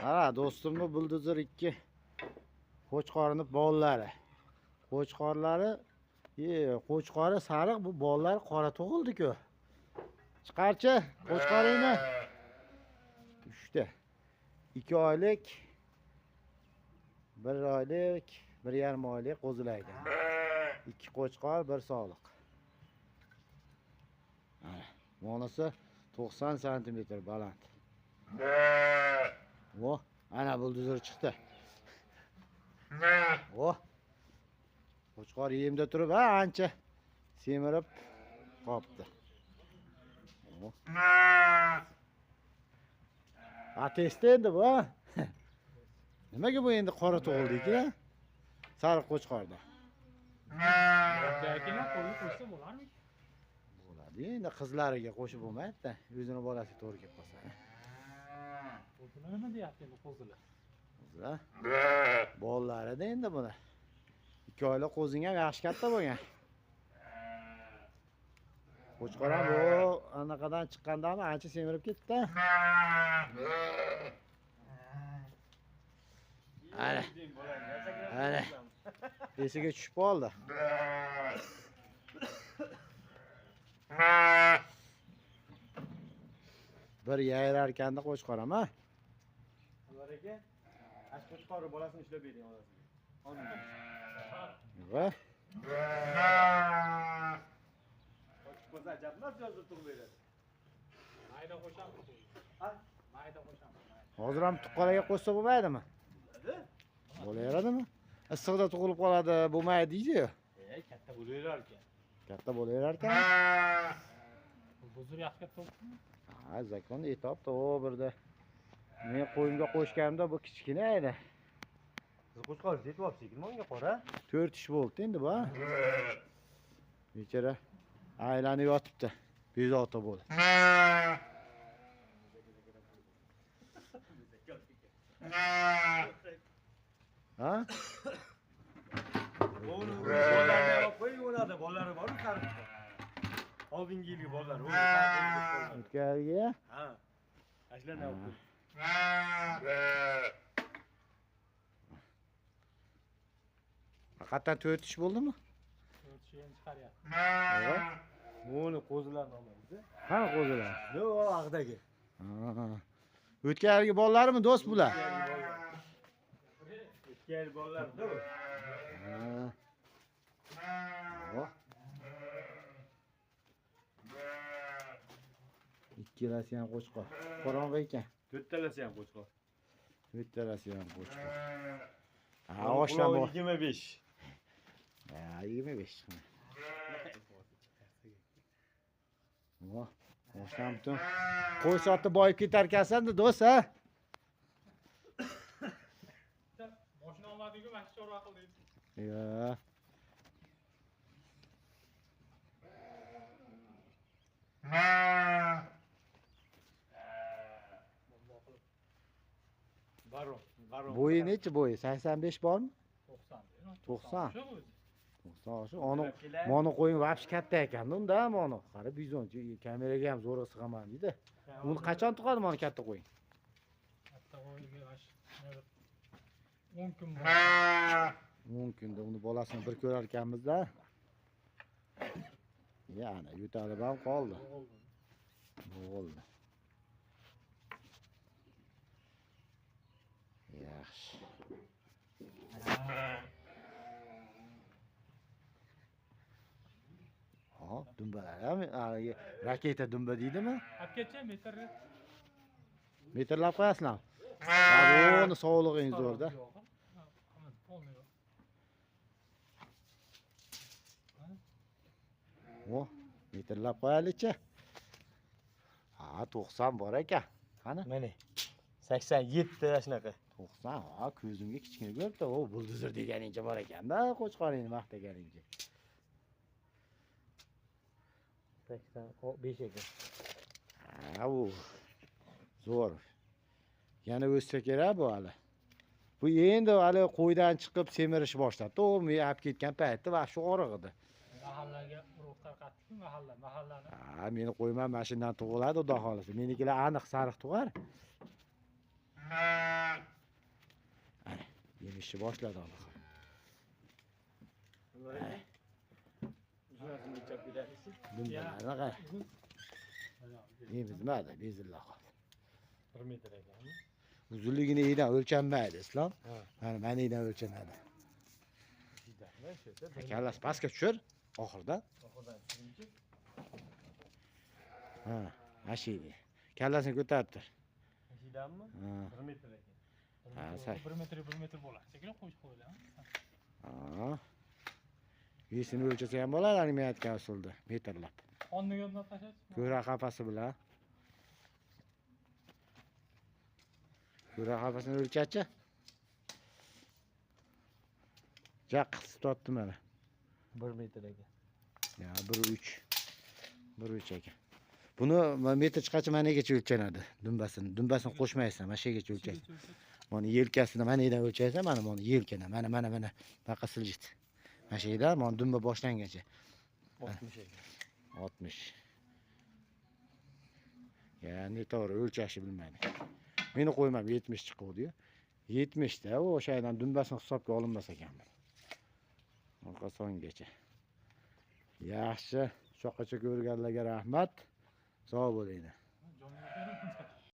Ana do'stimni buldozer 2 qo'chqorni bolalari. Qo'chqori sariq, bu bolalar qora tug'ildi-ku. Chiqarchi qo'chqoringni. 3ta. 2 oylik, 1 oylik, 1,5 oylik qo'zilaydi. 2 qo'chqor, 1 sog'liq. Ana, monasi 90 sm baland. Vo, ana buldozer chiqdi. Vo. Qo'chqor yemda turib, ancha semirib qopti. Atesti endi bu. Nimaga bu endi qora tug'ildi ekan? Sariq qo'chqorda. Lekin qo'yib qo'ysa bo'larmi? Bo'ladi. Endi qizlariga qo'shib bo'lmaydi-da. O'zining bolasiga to'g'ri kelib qolsa. Qo'zilar nima deyapti endi qo'zilar? Qo'zilar. Bolalarida endi buni. 2 oylik qo'zing ham yaxshi katta bo'lgan. Qo'chqor ham bu anaqadan chiqqandami ancha semirib ketdi. Ana. Esiga tushib qoldi. Bir yayrar ekanda qo'chqor ham, ha? Ular aka, ash qo'chqori bolasini ushlab bering onasiga. Va? Qo'chqor ajabmas yozib turib beradi. Mayda qo'shamiz. Ha? Mayda qo'shamiz. Hozir ham tuqqalaga qo'shsa bo'lmaydimi? Bo'laveradimi? Issiqda tug'ilib qoladi, bo'lmaydi deydi-yu. Katta bo'laverar ekan. Katta bo'laverar ekan. Huzur yaxshi katta bo'libmi? Ha, zakon etobda o birda. Men qo'yimga qo'shganimda bu kichkina edi. Siz qo'chqor yetyapsiz, kimga qora? 4 ish bo'ldi endi bu. Bechara aylanib yotibdi. Bezovta bo'ldi. Ha? Bolalarni olib qo'ying, o'ladi. Bolalari bor-ku tarixda. Oldingi yilgi bolalar, O'tkarga? Ha. Ashlarni olib qo'ying. Haqiqatan 4 ish bo'ldimi? 4 shiyani chiqaryapti. Buni qo'zilarni olamiz. Ha, qo'zilar. Bu ag'dagi. O'tkargi bolalarimi do'st bular? O'tgan bolalar-da bu. Ikkalasi ham qo'chqor. Qorong'i ekan. 4 talasi ham qo'chqor. 4 talasi ham qo'chqor. Ha, oshdan bor. 25. Ha, 25. Voh, oshdan butun qo'y sotib boyib ketar ekansan-da, do'st, ha? Mashina olmadiku, mana shu chorva qildik. Yo. Baron. Bo'yi necha bo'yi? 85 bormi? 90. 90. Shu o'zi. 90 shu. Moni qo'ying vapsh katta ekan, unda moni. Qara bizon, kameraga ham zo'rg'a sig'aman deydi. Uni qachon tug'adi moni katta qo'ying? Katta qo'yga 10 kun bor. 10 kunda uni bolasini bir ko'rar ekanmiz-da. Yana yo'talib ham qoldi. Bo'ldi. Yaxshi. Hop, dumbalar ham raketa dumba deydimi? Apgacha metr. Metrlab qo'yasizlarmi? Buni sog'lig'ingiz zo'rda. O, metrlab qo'yaylik-chi. Ha, 90 bor ekan. Qani? Mana 87 shunaqa. 90. Ha, ko'zimga kichkina ko'ribdi. O, buldozer deganingcha bor ekan-da, qo'chqoringni maqtaganingcha. 85 ekan. Ha, bu zo'r. Yana o'ssa kerak bu hali. Bu endi hali qo'ydan chiqib semirish boshladi. Men olib ketgan paytda va shu oriq edi. Mahallaga urug' tarqatdik, mahallani. Ha, meni qo'yman, mashinadan tug'iladi, xudo xolasa. Menikilar aniq sariq tug'ar. Ishni boshladi hali. Uzunasini o'lchab berasiz. Dumbalarni Yemizmadi, bezillar qoldi. 1 metr ekanmi? Uzunligini idan o'lchanmaydi, Islom. Ha. Mana idan o'lchanadi. Shiddatmi shu yerda? Kallasi pastga tushir, oxirida. Oxirdan tushirchi. Ha, mashina. Kallasini ko'tarib tur. Shidanmi? Ha. 1 metr ekan. Ha, say. 1 metr bo'ladi. Sekin qo'yib qo'ylar. Ha. Yesini o'lchasa ham bo'ladi, men aytgan usulda, metrlab. Qonni yoddan tashlash. Ko'ra qafasi bilan. Ko'ra qafasini o'lchachi. Jaqis tortdi mana. 1 metr ekan. Ya 1.3. 1.3 ekan. Buni metr chiqachi manigacha o'lchanadi, dumbasini. Dumbasini qo'shmaysan, mana shu yergacha o'lchaysan. Mana yelkasini mana yerdan o'lchaysan, mana buni yelkani, mana bunaqa siljit. Mana shu yerdan mana dumba boshlangancha. 60 ekan. 60. Yani to'g'ri o'lchashni bilmaydi. Meni qo'ymam 70 chiqdi-yu. 70 da o'sha yerdan dumbasini hisobga olinmas ekan. Orqa songacha. Yaxshi, shoqacha ko'rganlarga rahmat. Sog' bo'linglar.